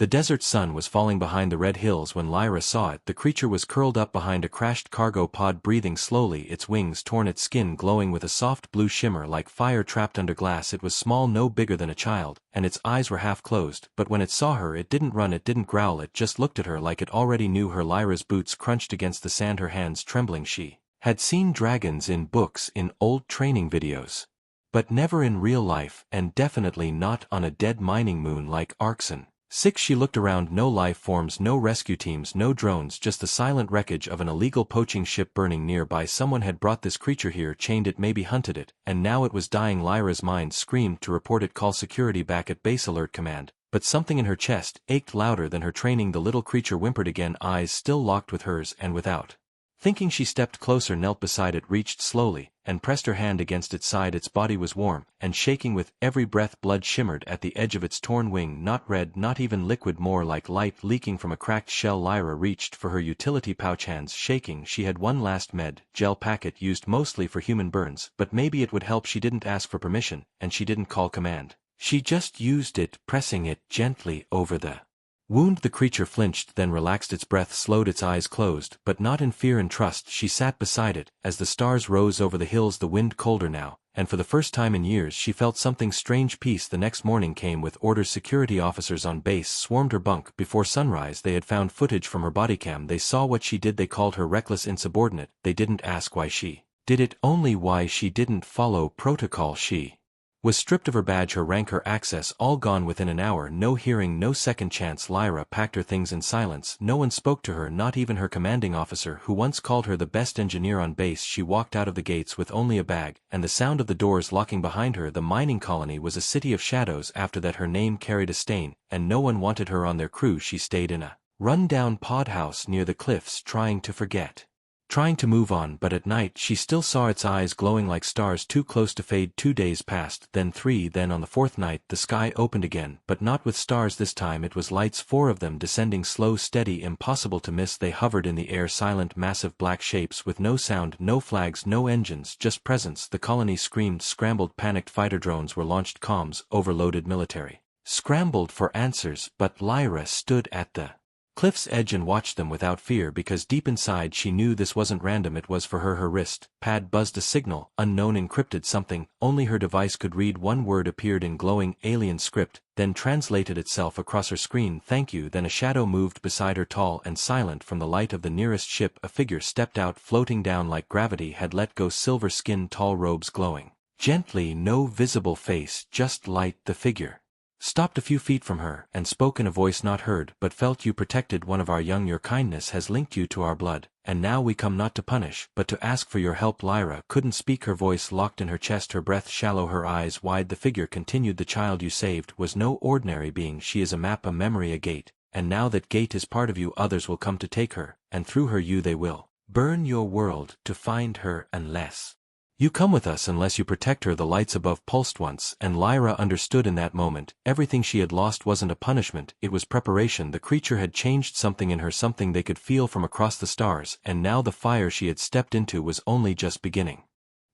The desert sun was falling behind the red hills when Lyra saw it. The creature was curled up behind a crashed cargo pod, breathing slowly, its wings torn, its skin glowing with a soft blue shimmer like fire trapped under glass. It was small, no bigger than a child, and its eyes were half closed, but when it saw her it didn't run, it didn't growl, it just looked at her like it already knew her. Lyra's boots crunched against the sand, her hands trembling. She had seen dragons in books, in old training videos, but never in real life, and definitely not on a dead mining moon like Arxon. She looked around. No life forms, no rescue teams, no drones, just the silent wreckage of an illegal poaching ship burning nearby. Someone had brought this creature here, chained it, maybe hunted it, and now it was dying. Lyra's mind screamed to report it, call security back at base, alert command, but something in her chest ached louder than her training. The little creature whimpered again, eyes still locked with hers, and without thinking she stepped closer, knelt beside it, reached slowly, and pressed her hand against its side. Its body was warm and shaking with every breath. Blood shimmered at the edge of its torn wing, not red, not even liquid, more like light leaking from a cracked shell. Lyra reached for her utility pouch, hands shaking. She had one last gel packet used mostly for human burns, but maybe it would help. She didn't ask for permission, and she didn't call command. She just used it, pressing it gently over the wound. The creature flinched, then relaxed, its breath slowed, its eyes closed, but not in fear and trust. She sat beside it, as the stars rose over the hills, the wind colder now, and for the first time in years she felt something strange. Peace. The next morning came with orders. Security officers on base swarmed her bunk. Before sunrise they had found footage from her bodycam. They saw what she did. They called her reckless, insubordinate. They didn't ask why she did it, only why she didn't follow protocol. She was stripped of her badge, her rank, her access, all gone within an hour. No hearing, no second chance. Lyra packed her things in silence. No one spoke to her, not even her commanding officer, who once called her the best engineer on base. She walked out of the gates with only a bag, and the sound of the doors locking behind her. The mining colony was a city of shadows. After that her name carried a stain, and no one wanted her on their crew. She stayed in a run-down pod house near the cliffs, trying to forget, trying to move on, but at night she still saw its eyes glowing like stars, too close to fade. 2 days passed, then 3, then on the 4th night the sky opened again, but not with stars this time. It was lights, 4 of them, descending slow, steady, impossible to miss. They hovered in the air, silent, massive black shapes with no sound, no flags, no engines, just presence. The colony screamed, scrambled, panicked. Fighter drones were launched, comms overloaded, military scrambled for answers, but Lyra stood at the cliff's edge and watched them without fear, because deep inside she knew this wasn't random, it was for her. Her wrist pad buzzed a signal, unknown, encrypted, something only her device could read. One word appeared in glowing alien script, then translated itself across her screen, thank you. Then a shadow moved beside her, tall and silent. From the light of the nearest ship a figure stepped out, floating down like gravity had let go, silver skin, tall robes glowing gently, no visible face, just light. The figure stopped a few feet from her, and spoke in a voice not heard but felt. You protected one of our young. Your kindness has linked you to our blood, and now we come not to punish, but to ask for your help. Lyra couldn't speak, her voice locked in her chest, her breath shallow, her eyes wide. The figure continued, the child you saved was no ordinary being. She is a map, a memory, a gate, and now that gate is part of you. Others will come to take her, and through her they will burn your world to find her, unless you come with us, unless you protect her. The lights above pulsed once, and Lyra understood in that moment. Everything she had lost wasn't a punishment, it was preparation. The creature had changed something in her, something they could feel from across the stars, and now the fire she had stepped into was only just beginning.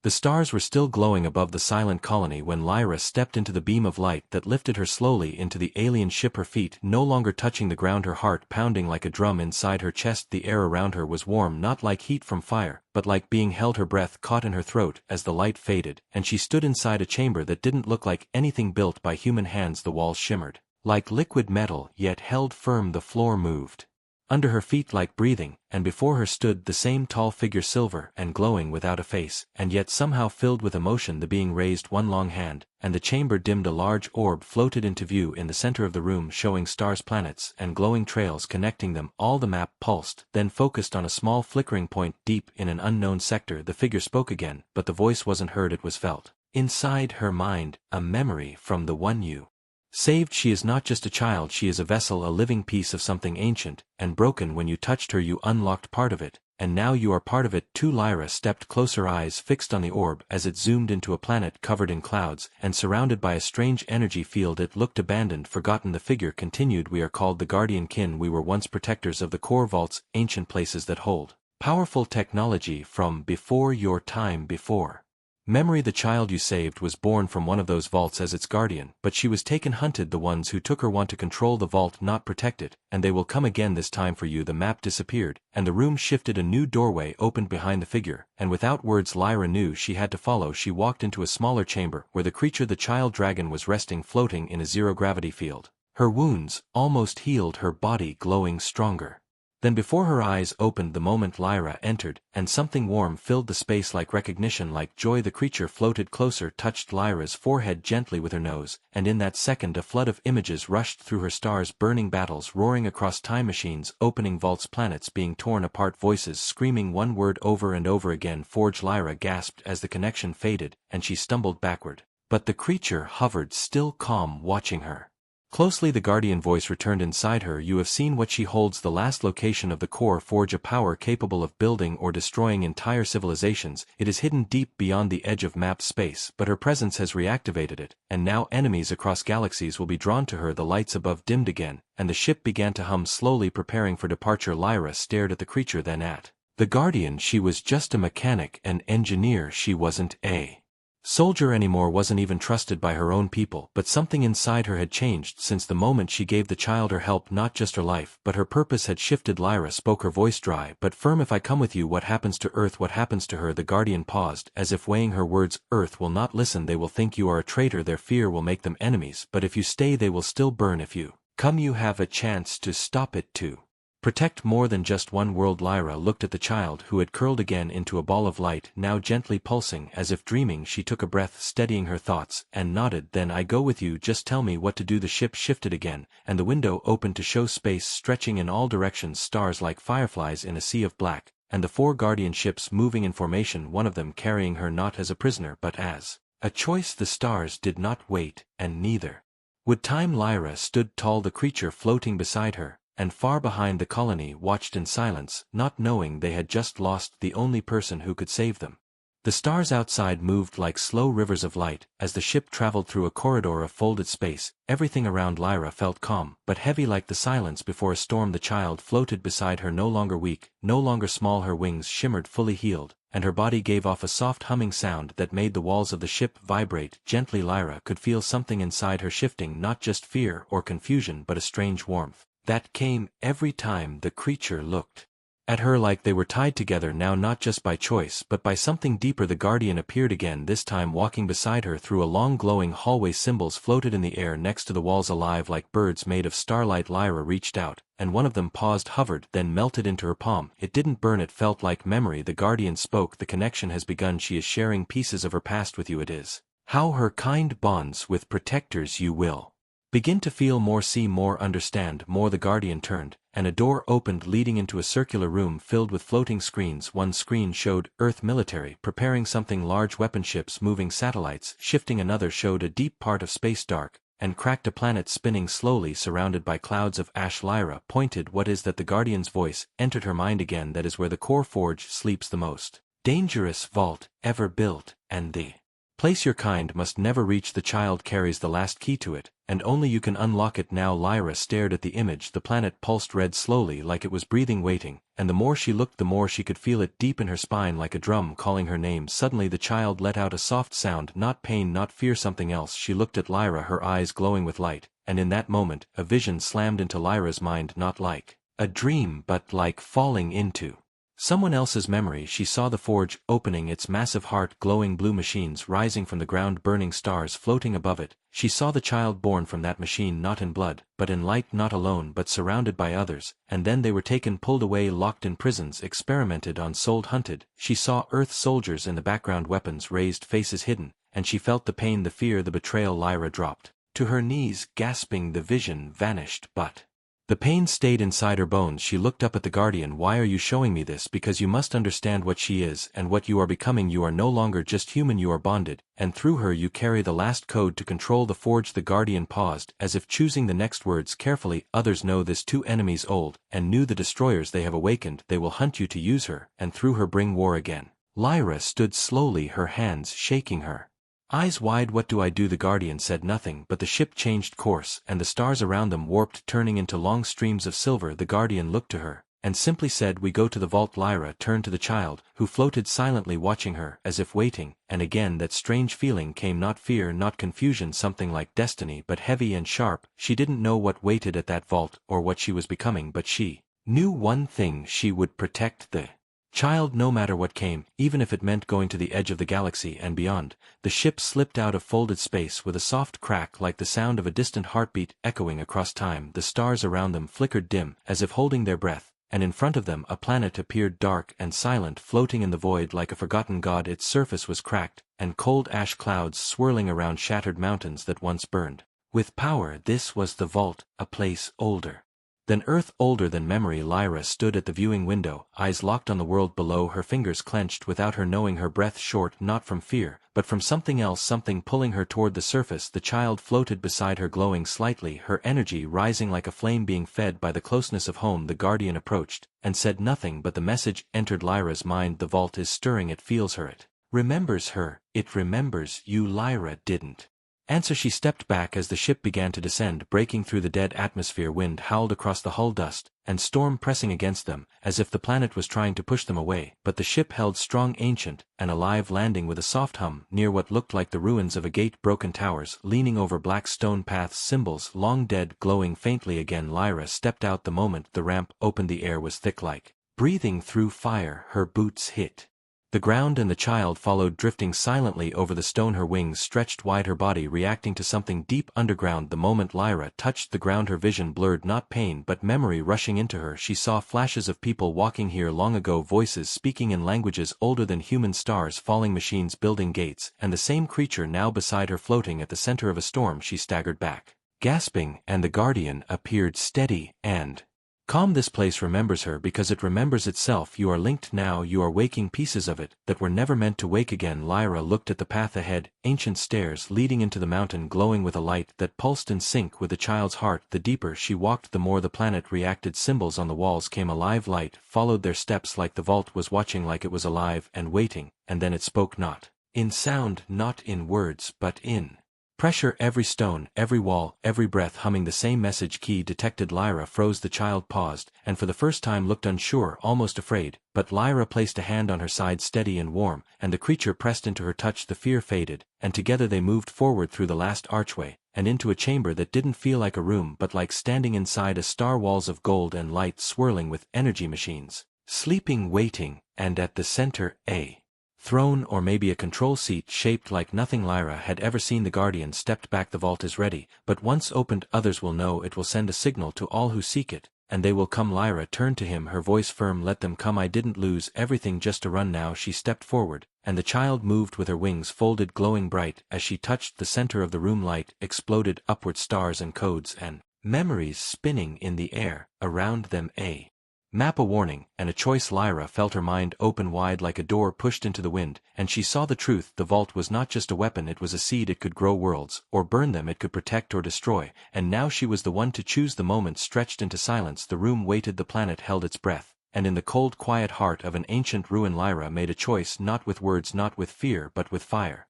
The stars were still glowing above the silent colony when Lyra stepped into the beam of light that lifted her slowly into the alien ship, her feet no longer touching the ground, her heart pounding like a drum inside her chest. The air around her was warm, not like heat from fire, but like being held. Her breath caught in her throat as the light faded, and she stood inside a chamber that didn't look like anything built by human hands. The walls shimmered like liquid metal, yet held firm. The floor moved under her feet like breathing, and before her stood the same tall figure, silver and glowing, without a face, and yet somehow filled with emotion. The being raised one long hand, and the chamber dimmed. A large orb floated into view in the center of the room, showing stars, planets, and glowing trails connecting them all. The map pulsed, then focused on a small flickering point deep in an unknown sector. The figure spoke again, but the voice wasn't heard, it was felt inside her mind, a memory from the one you saved. She is not just a child, she is a vessel, a living piece of something ancient and broken. When you touched her you unlocked part of it, and now you are part of it too. Lyra stepped closer, eyes fixed on the orb as it zoomed into a planet covered in clouds and surrounded by a strange energy field. It looked abandoned, forgotten. The figure continued, we are called the Guardian Kin. We were once protectors of the core vaults, ancient places that hold powerful technology from before your time, before Memory, the child you saved, was born from one of those vaults as its guardian, but she was taken hunted. The ones who took her want to control the vault, not protect it, and they will come again this time for you." The map disappeared, and the room shifted. A new doorway opened behind the figure, and without words Lyra knew she had to follow. She walked into a smaller chamber, where the creature, the child dragon, was resting, floating in a zero-gravity field. Her wounds, almost healed, her body glowing stronger than before. Her eyes opened the moment Lyra entered, and something warm filled the space, like recognition, like joy. The creature floated closer, touched Lyra's forehead gently with her nose, and in that second a flood of images rushed through her. Stars burning, battles roaring across time, machines opening vaults, planets being torn apart, voices screaming one word over and over again: "Forge." Lyra gasped as the connection faded, and she stumbled backward. But the creature hovered still, calm, watching her closely. The guardian voice returned inside her. "You have seen what she holds, the last location of the core forge, a power capable of building or destroying entire civilizations. It is hidden deep beyond the edge of map space, but her presence has reactivated it, and now enemies across galaxies will be drawn to her." The lights above dimmed again, and the ship began to hum slowly, preparing for departure. Lyra stared at the creature, then at the guardian. She was just a mechanic, an engineer. She wasn't a soldier anymore, wasn't even trusted by her own people. But something inside her had changed since the moment she gave the child her help. Not just her life, but her purpose had shifted. Lyra spoke, her voice dry but firm. "If I come with you, what happens to Earth?" "What happens to her?" The guardian paused, as if weighing her words. "Earth will not listen. They will think you are a traitor. Their fear will make them enemies, but if you stay they will still burn. If you come, you have a chance to stop it too. Protect more than just one world." Lyra looked at the child, who had curled again into a ball of light, now gently pulsing as if dreaming. She took a breath, steadying her thoughts, and nodded. "Then I go with you. Just tell me what to do." The ship shifted again, and the window opened to show space stretching in all directions, stars like fireflies in a sea of black, and the 4 guardian ships moving in formation, one of them carrying her not as a prisoner but as a choice. The stars did not wait, and neither would time. Lyra stood tall, the creature floating beside her, and far behind the colony watched in silence, not knowing they had just lost the only person who could save them. The stars outside moved like slow rivers of light as the ship traveled through a corridor of folded space. Everything around Lyra felt calm, but heavy, like the silence before a storm. The child floated beside her, no longer weak, no longer small. Her wings shimmered, fully healed, and her body gave off a soft humming sound that made the walls of the ship vibrate gently. Lyra could feel something inside her shifting, not just fear or confusion but a strange warmth that came every time the creature looked at her, like they were tied together now, not just by choice but by something deeper. The guardian appeared again, this time walking beside her through a long glowing hallway. Symbols floated in the air next to the walls, alive like birds made of starlight. Lyra reached out, and one of them paused, hovered, then melted into her palm. It didn't burn, it felt like memory. The guardian spoke, "The connection has begun. She is sharing pieces of her past with you. It is how her kind bonds with protectors. You will begin to feel more, see more, understand more." The guardian turned, and a door opened leading into a circular room filled with floating screens. One screen showed Earth military preparing something large, weapon ships moving, satellites shifting. Another showed a deep part of space, dark and cracked, a planet spinning slowly surrounded by clouds of ash. Lyra pointed. "What is that?" The guardian's voice entered her mind again. "That is where the core forge sleeps, the most dangerous vault ever built, and the place your kind must never reach. The child carries the last key to it, and only you can unlock it now." Lyra stared at the image. The planet pulsed red slowly, like it was breathing, waiting, and the more she looked the more she could feel it deep in her spine, like a drum calling her name. Suddenly the child let out a soft sound, not pain, not fear, something else. She looked at Lyra, her eyes glowing with light, and in that moment a vision slammed into Lyra's mind, not like a dream but like falling into someone else's memory. She saw the forge opening, its massive heart glowing, blue machines rising from the ground, burning stars floating above it. She saw the child born from that machine, not in blood, but in light, not alone but surrounded by others, and then they were taken, pulled away, locked in prisons, experimented on, sold, hunted. She saw Earth soldiers in the background, weapons raised, faces hidden, and she felt the pain, the fear, the betrayal. Lyra dropped to her knees, gasping. The vision vanished, but the pain stayed inside her bones. She looked up at the guardian. "Why are you showing me this?" "Because you must understand what she is and what you are becoming. You are no longer just human, you are bonded, and through her you carry the last code to control the forge." The guardian paused, as if choosing the next words carefully. "Others know this too, enemies old and new, the destroyers they have awakened. They will hunt you to use her, and through her bring war again." Lyra stood slowly, her hands shaking, her eyes wide. "What do I do?" The guardian said nothing, but the ship changed course, and the stars around them warped, turning into long streams of silver. The guardian looked to her, and simply said, "We go to the vault." Lyra turned to the child, who floated silently watching her, as if waiting, and again that strange feeling came, not fear, not confusion, something like destiny, but heavy and sharp. She didn't know what waited at that vault, or what she was becoming, but she knew one thing: she would protect the child no matter what came, even if it meant going to the edge of the galaxy and beyond. The ship slipped out of folded space with a soft crack like the sound of a distant heartbeat echoing across time. The stars around them flickered dim, as if holding their breath, and in front of them a planet appeared, dark and silent, floating in the void like a forgotten god. Its surface was cracked, and cold ash clouds swirling around shattered mountains that once burned with power. This was the vault, a place older than Earth, older than memory. Lyra stood at the viewing window, eyes locked on the world below, her fingers clenched without her knowing, her breath short, not from fear, but from something else, something pulling her toward the surface. The child floated beside her, glowing slightly, her energy rising like a flame being fed by the closeness of home. The guardian approached, and said nothing, but the message entered Lyra's mind. The vault is stirring, it feels her, it remembers her, it remembers you. Lyra didn't answer. She stepped back as the ship began to descend, breaking through the dead atmosphere. Wind howled across the hull, dust and storm pressing against them, as if the planet was trying to push them away. But the ship held strong, ancient and alive, landing with a soft hum near what looked like the ruins of a gate. Broken towers leaning over black stone paths, symbols long dead, glowing faintly again. Lyra stepped out. The moment the ramp opened, the air was thick, like breathing through fire. Her boots hit the ground, and the child followed, drifting silently over the stone, her wings stretched wide, her body reacting to something deep underground. The moment Lyra touched the ground, her vision blurred, not pain but memory rushing into her. She saw flashes of people walking here long ago, voices speaking in languages older than human, stars falling, machines building gates, and the same creature now beside her, floating at the center of a storm. She staggered back, gasping, and the guardian appeared, steady and calm. This place remembers her because it remembers itself. You are linked now, you are waking pieces of it that were never meant to wake again. Lyra looked at the path ahead, ancient stairs leading into the mountain, glowing with a light that pulsed in sync with the child's heart. The deeper she walked, the more the planet reacted. Symbols on the walls came alive, light followed their steps, like the vault was watching, like it was alive and waiting. And then it spoke, not in sound, not in words, but in pressure. Every stone, every wall, every breath humming the same message. Key detected. Lyra froze. The child paused, and for the first time looked unsure, almost afraid, but Lyra placed a hand on her side, steady and warm, and the creature pressed into her touch. The fear faded, and together they moved forward through the last archway, and into a chamber that didn't feel like a room but like standing inside a star. Walls of gold and light swirling with energy, machines sleeping, waiting, and at the center, a throne, or maybe a control seat shaped like nothing Lyra had ever seen. The guardian stepped back. The vault is ready, but once opened, others will know. It will send a signal to all who seek it, and they will come. Lyra turned to him, her voice firm, "Let them come. I didn't lose everything just to run now." She stepped forward, and the child moved with her wings folded, glowing bright. As she touched the center of the room, light exploded upward, stars and codes and memories spinning in the air around them. A map, a warning, and a choice. Lyra felt her mind open wide like a door pushed into the wind, and she saw the truth. The vault was not just a weapon, it was a seed. It could grow worlds, or burn them. It could protect or destroy, and now she was the one to choose. The moment stretched into silence. The room waited, the planet held its breath, and in the cold, quiet heart of an ancient ruin, Lyra made a choice, not with words, not with fear, but with fire.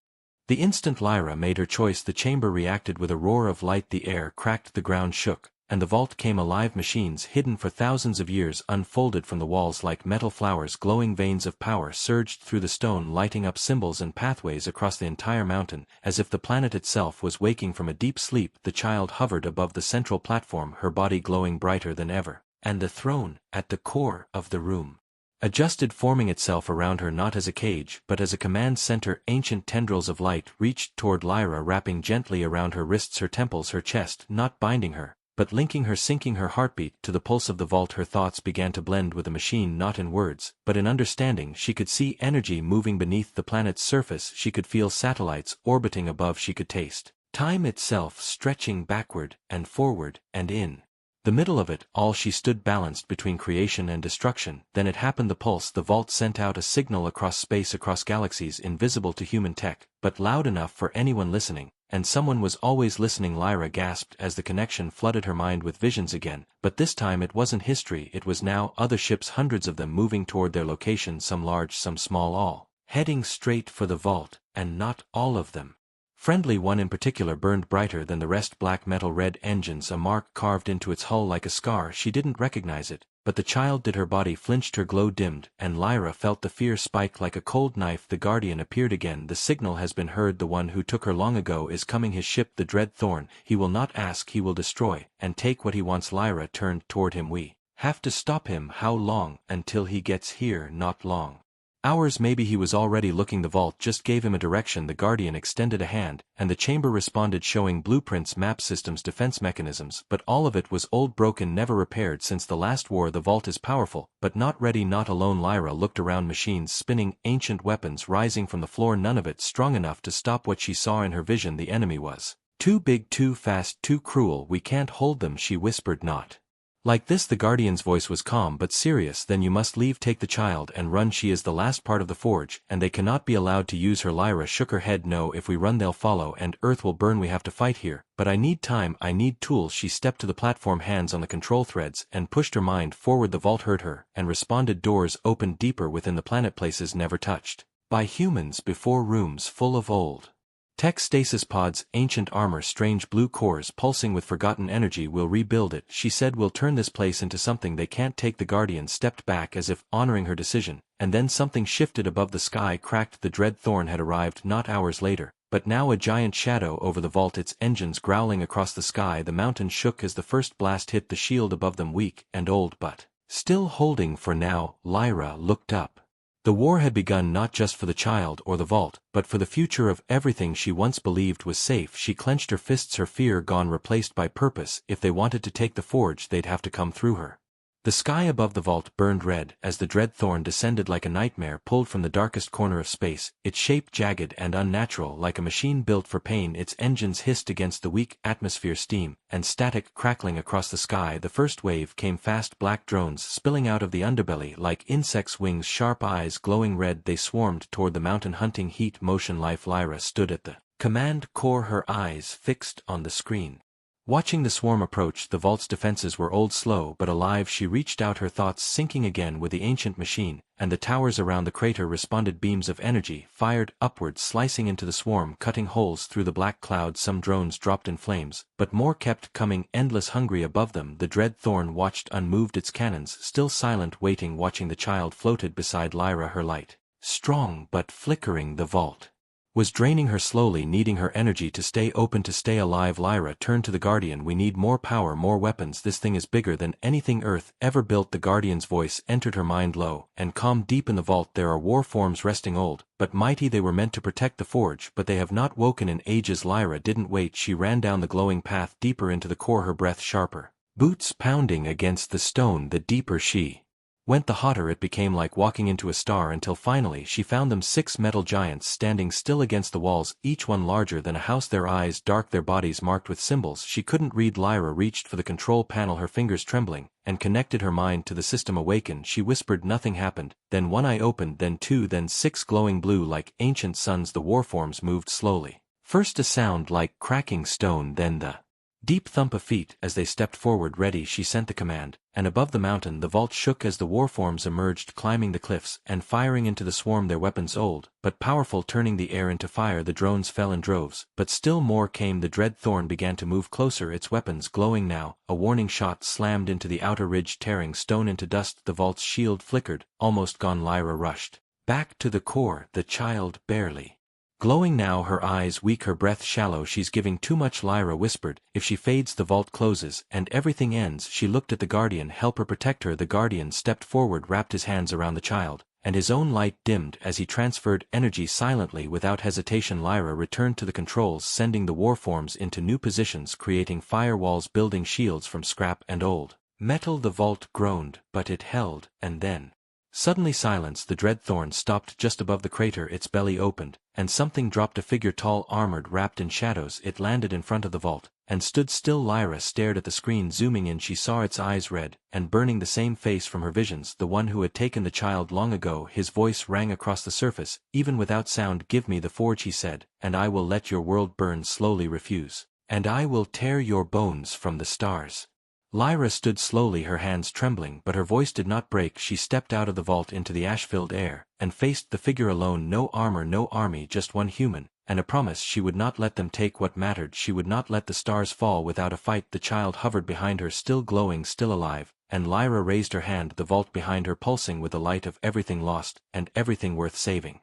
The instant Lyra made her choice, the chamber reacted with a roar of light. The air cracked, the ground shook, and the vault came alive. Machines hidden for thousands of years unfolded from the walls like metal flowers. Glowing veins of power surged through the stone, lighting up symbols and pathways across the entire mountain, as if the planet itself was waking from a deep sleep. The child hovered above the central platform, her body glowing brighter than ever, and the throne, at the core of the room, adjusted, forming itself around her, not as a cage but as a command center. Ancient tendrils of light reached toward Lyra, wrapping gently around her wrists, her temples, her chest, not binding her, but linking her, syncing her heartbeat to the pulse of the vault. Her thoughts began to blend with the machine, not in words, but in understanding. She could see energy moving beneath the planet's surface, she could feel satellites orbiting above, she could taste time itself stretching backward and forward, and in the middle of it all she stood, balanced between creation and destruction. Then it happened, the pulse. The vault sent out a signal across space, across galaxies, invisible to human tech, but loud enough for anyone listening. And someone was always listening. Lyra gasped as the connection flooded her mind with visions again, but this time it wasn't history, it was now. Other ships, hundreds of them, moving toward their location, some large, some small, all heading straight for the vault, and not all of them friendly. One in particular burned brighter than the rest, black metal, red engines, a mark carved into its hull like a scar. She didn't recognize it, but the child did. Her body flinched, her glow dimmed, and Lyra felt the fear spike like a cold knife. The Guardian appeared again. The signal has been heard. The one who took her long ago is coming. His ship, the Dread Thorn. He will not ask, he will destroy, and take what he wants. Lyra turned toward him. We have to stop him. How long? Until he gets here. Not long. Hours maybe. He was already looking. The vault just gave him a direction. The Guardian extended a hand, and the chamber responded, showing blueprints, map systems, defense mechanisms, but all of it was old, broken, never repaired since the last war. The vault is powerful, but not ready, not alone. Lyra looked around. Machines spinning, ancient weapons rising from the floor, none of it strong enough to stop what she saw in her vision. The enemy was too big, too fast, too cruel. We can't hold them, she whispered. Not like this. The Guardian's voice was calm but serious. Then you must leave, take the child and run. She is the last part of the forge, and they cannot be allowed to use her. Lyra shook her head. No, if we run they'll follow and Earth will burn. We have to fight here. But I need time, I need tools. She stepped to the platform, hands on the control threads, and pushed her mind forward. The vault heard her, and responded. Doors opened deeper within the planet, places never touched by humans before, rooms full of old tech, stasis pods, ancient armor, strange blue cores pulsing with forgotten energy. We'll rebuild it, she said. We'll turn this place into something they can't take. The Guardian stepped back as if honoring her decision, and then something shifted above. The sky cracked. The Dread Thorn had arrived not hours later, but now a giant shadow over the vault, its engines growling across the sky. The mountain shook as the first blast hit the shield above them, weak and old but still holding for now. Lyra looked up. The war had begun, not just for the child or the vault, but for the future of everything she once believed was safe. She clenched her fists, her fear gone, replaced by purpose. If they wanted to take the forge, they'd have to come through her. The sky above the vault burned red as the Dread Thorn descended like a nightmare pulled from the darkest corner of space, its shape jagged and unnatural like a machine built for pain. Its engines hissed against the weak atmosphere, steam and static crackling across the sky. The first wave came fast, black drones spilling out of the underbelly like insects' wings, sharp eyes glowing red. They swarmed toward the mountain, hunting heat, motion, life. Lyra stood at the command core, her eyes fixed on the screen, watching the swarm approach. The vault's defenses were old, slow but alive. She reached out, her thoughts syncing again with the ancient machine, and the towers around the crater responded. Beams of energy fired upwards, slicing into the swarm, cutting holes through the black clouds. Some drones dropped in flames, but more kept coming, endless, hungry. Above them the Dread Thorn watched unmoved, its cannons still silent, waiting, watching. The child floated beside Lyra, her light strong but flickering. The vault was draining her slowly, needing her energy to stay open, to stay alive. Lyra turned to the Guardian. We need more power, more weapons. This thing is bigger than anything Earth ever built. The Guardian's voice entered her mind, low and calm. Deep in the vault there are war forms resting, old but mighty. They were meant to protect the forge, but they have not woken in ages. Lyra didn't wait. She ran down the glowing path, deeper into the core, her breath sharper, boots pounding against the stone. The deeper she went, the hotter it became, like walking into a star, until finally she found them, 6 metal giants standing still against the walls, each one larger than a house, their eyes dark, their bodies marked with symbols she couldn't read. Lyra reached for the control panel, her fingers trembling, and connected her mind to the system. Awaken, she whispered. Nothing happened. Then one eye opened, then 2, then 6, glowing blue like ancient suns. The warforms moved slowly. First a sound like cracking stone, then the deep thump of feet as they stepped forward. Ready, she sent the command, and above the mountain the vault shook as the warforms emerged, climbing the cliffs and firing into the swarm, their weapons old but powerful, turning the air into fire. The drones fell in droves, but still more came. The Dread Thorn began to move closer, its weapons glowing now. A warning shot slammed into the outer ridge, tearing stone into dust. The vault's shield flickered, almost gone. Lyra rushed back to the core, the child barely glowing now, her eyes weak, her breath shallow. She's giving too much, Lyra whispered. If she fades, the vault closes, and everything ends. She looked at the Guardian. Help her, protect her. The Guardian stepped forward, wrapped his hands around the child, and his own light dimmed as he transferred energy silently. Without hesitation, Lyra returned to the controls, sending the warforms into new positions, creating firewalls, building shields from scrap and old metal. The vault groaned, but it held, and then suddenly silence. The Dread Thorn stopped just above the crater, its belly opened, and something dropped, a figure, tall, armored, wrapped in shadows. It landed in front of the vault, and stood still. Lyra stared at the screen. Zooming in, she saw its eyes red and burning, the same face from her visions, the one who had taken the child long ago. His voice rang across the surface, even without sound. Give me the forge, he said, and I will let your world burn slowly. Refuse, and I will tear your bones from the stars. Lyra stood slowly, her hands trembling, but her voice did not break. She stepped out of the vault into the ash-filled air, and faced the figure alone. No armor, no army, just one human, and a promise. She would not let them take what mattered. She would not let the stars fall without a fight. The child hovered behind her, still glowing, still alive, and Lyra raised her hand, the vault behind her pulsing with the light of everything lost, and everything worth saving.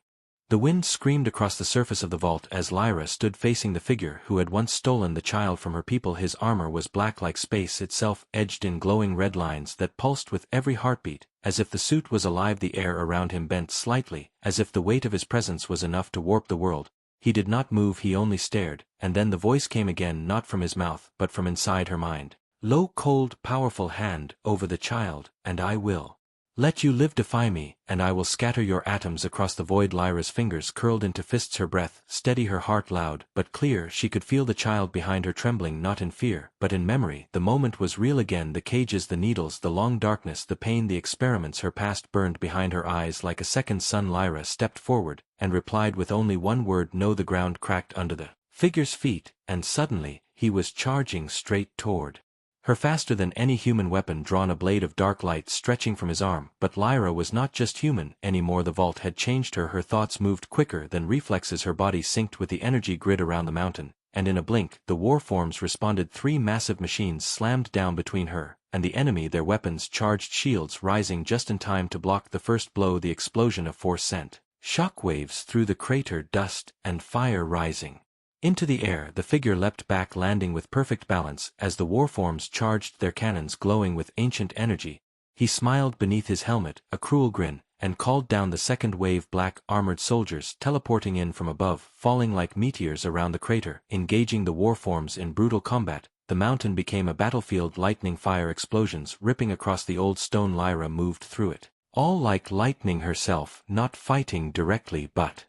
The wind screamed across the surface of the vault as Lyra stood facing the figure who had once stolen the child from her people. His armor was black like space itself, edged in glowing red lines that pulsed with every heartbeat, as if the suit was alive. The air around him bent slightly, as if the weight of his presence was enough to warp the world. He did not move, he only stared, and then the voice came again, not from his mouth, but from inside her mind. Low, cold, powerful hand over the child, and I will let you live. Defy me, and I will scatter your atoms across the void. Lyra's fingers curled into fists, her breath steady, her heart loud but clear. She could feel the child behind her trembling, not in fear, but in memory. The moment was real again, the cages, the needles, the long darkness, the pain, the experiments. Her past burned behind her eyes like a second sun. Lyra stepped forward, and replied with only one word, no. The ground cracked under the figure's feet, and suddenly, he was charging straight toward her, faster than any human weapon drawn, a blade of dark light stretching from his arm. But Lyra was not just human anymore. The vault had changed her. Her thoughts moved quicker than reflexes. Her body synced with the energy grid around the mountain, and in a blink, the war forms responded. 3 massive machines slammed down between her and the enemy, their weapons charged, shields rising just in time to block the first blow. The explosion of force sent shockwaves through the crater, dust and fire rising into the air. The figure leapt back, landing with perfect balance as the warforms charged, their cannons glowing with ancient energy. He smiled beneath his helmet, a cruel grin, and called down the second wave, black, armored soldiers teleporting in from above, falling like meteors around the crater, engaging the warforms in brutal combat. The mountain became a battlefield, lightning fire explosions ripping across the old stone. Lyra moved through it, all like lightning herself, not fighting directly but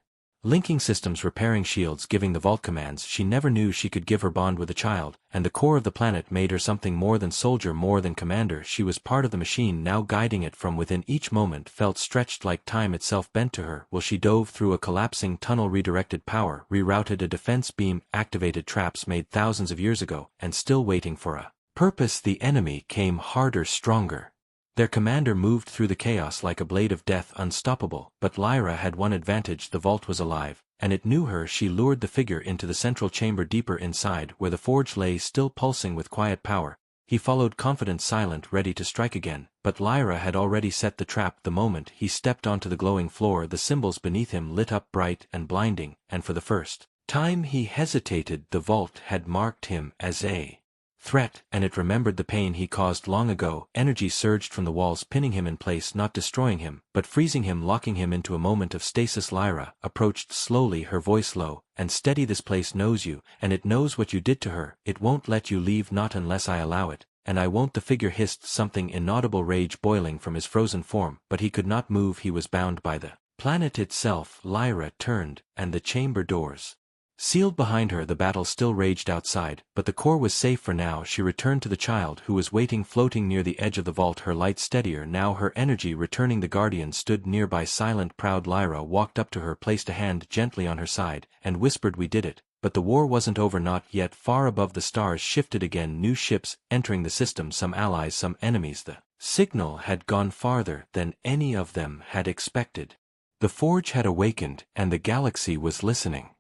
linking systems, repairing shields, giving the vault commands. She never knew she could give. Her bond with the child and the core of the planet made her something more than soldier, more than commander. She was part of the machine, now guiding it from within. Each moment felt stretched like time itself bent to her. While she dove through a collapsing tunnel, redirected power, rerouted a defense beam, activated traps made thousands of years ago, and still waiting for a purpose. The enemy came harder, stronger. Their commander moved through the chaos like a blade of death, unstoppable. But Lyra had one advantage: the vault was alive, and it knew her. She lured the figure into the central chamber, deeper inside, where the forge lay, still pulsing with quiet power. He followed, confident, silent, ready to strike again. But Lyra had already set the trap. The moment he stepped onto the glowing floor, the symbols beneath him lit up bright and blinding, and for the first time he hesitated. The vault had marked him as a threat, and it remembered the pain he caused long ago. Energy surged from the walls, pinning him in place, not destroying him, but freezing him, locking him into a moment of stasis. Lyra approached slowly, her voice low and steady. This place knows you, and it knows what you did to her. It won't let you leave, not unless I allow it, and I won't. The figure hissed, something inaudible, rage boiling from his frozen form, but he could not move. He was bound by the planet itself. Lyra turned, and the chamber doors sealed behind her. The battle still raged outside, but the core was safe for now. She returned to the child who was waiting, floating near the edge of the vault, her light steadier now, her energy returning. The guardian stood nearby, silent, proud. Lyra walked up to her, placed a hand gently on her side, and whispered, "We did it." But the war wasn't over, not yet. Far above, the stars shifted again, new ships entering the system, some allies, some enemies. The signal had gone farther than any of them had expected. The forge had awakened, and the galaxy was listening.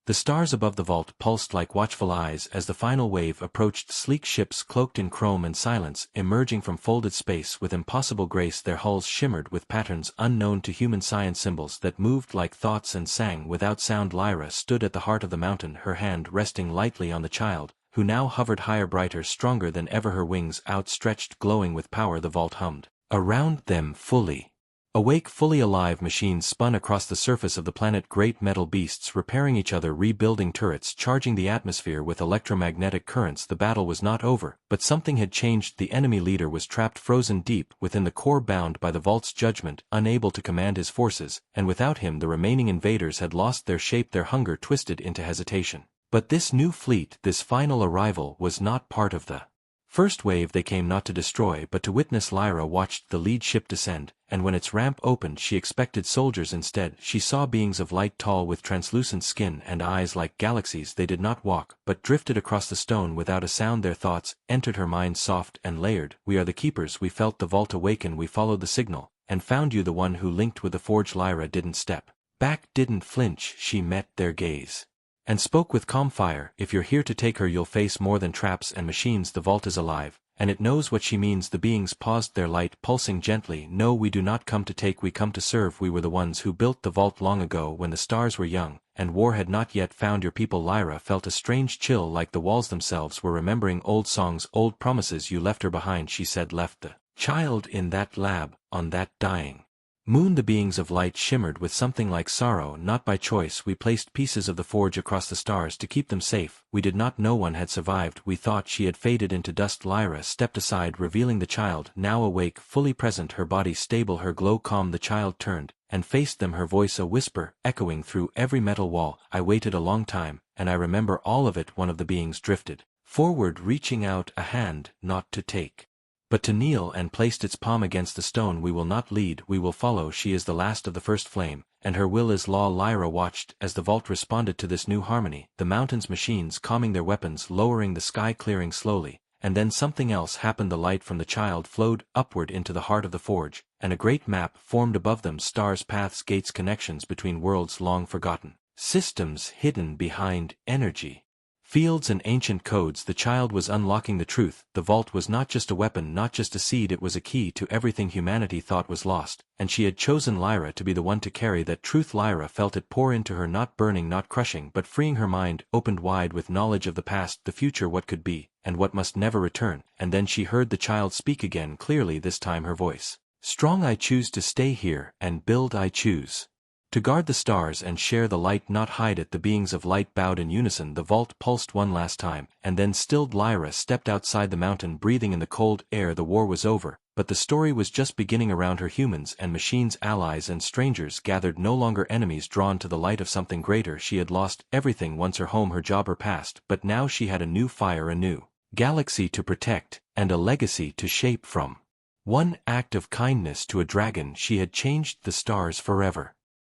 The stars above the vault pulsed like watchful eyes as the final wave approached. Sleek ships cloaked in chrome and silence, emerging from folded space with impossible grace. Their hulls shimmered with patterns unknown to human science, symbols that moved like thoughts and sang without sound. Lyra stood at the heart of the mountain, her hand resting lightly on the child, who now hovered higher, brighter, stronger than ever, her wings outstretched, glowing with power. The vault hummed around them, fully awake, fully alive. Machines spun across the surface of the planet, great metal beasts repairing each other, rebuilding turrets, charging the atmosphere with electromagnetic currents. The battle was not over, but something had changed. The enemy leader was trapped, frozen deep within the core, bound by the vault's judgment, unable to command his forces, and without him the remaining invaders had lost their shape, their hunger twisted into hesitation. But this new fleet, this final arrival, was not part of the first wave. They came not to destroy but to witness. Lyra watched the lead ship descend, and when its ramp opened she expected soldiers. Instead, she saw beings of light, tall, with translucent skin and eyes like galaxies. They did not walk, but drifted across the stone without a sound. Their thoughts entered her mind, soft and layered. "We are the keepers. We felt the vault awaken. We followed the signal, and found you, the one who linked with the forge." Lyra didn't step back, didn't flinch. She met their gaze and spoke with calm fire. "If you're here to take her, you'll face more than traps and machines. The vault is alive, and it knows what she means. The beings paused, their light pulsing gently. No, we do not come to take, we come to serve. We were the ones who built the vault long ago when the stars were young, and war had not yet found your people. Lyra felt a strange chill, like the walls themselves were remembering old songs, old promises. You left her behind, she said. Left the child in that lab, on that dying moon. The beings of light shimmered with something like sorrow. Not by choice. We placed pieces of the forge across the stars to keep them safe. We did not know one had survived. We thought she had faded into dust. Lyra stepped aside, revealing the child, now awake, fully present, her body stable, her glow calm. The child turned and faced them, her voice a whisper, echoing through every metal wall. I waited a long time, and I remember all of it. One of the beings drifted forward, reaching out a hand, not to take, but to kneel, and placed its palm against the stone. We will not lead, we will follow. She is the last of the first flame, and her will is law. Lyra watched as the vault responded to this new harmony, the mountain's machines calming their weapons, lowering, the sky clearing slowly, and then something else happened. The light from the child flowed upward into the heart of the forge, and a great map formed above them, stars, paths, gates, connections between worlds long forgotten, systems hidden behind energy fields and ancient codes. The child was unlocking the truth. The vault was not just a weapon, not just a seed, it was a key to everything humanity thought was lost, and she had chosen Lyra to be the one to carry that truth. Lyra felt it pour into her, not burning, not crushing, but freeing. Her mind opened wide with knowledge of the past, the future, what could be, and what must never return. And then she heard the child speak again, clearly, this time her voice strong. I choose to stay here and build. I choose to guard the stars and share the light, not hide it. The beings of light bowed in unison. The vault pulsed one last time, and then stilled. Lyra stepped outside the mountain, breathing in the cold air. The war was over, but the story was just beginning. Around her, humans and machines, allies and strangers gathered, no longer enemies, drawn to the light of something greater. She had lost everything once, her home, her job, her past, but now she had a new fire, a new galaxy to protect, and a legacy to shape. From one act of kindness to a dragon, she had changed the stars forever.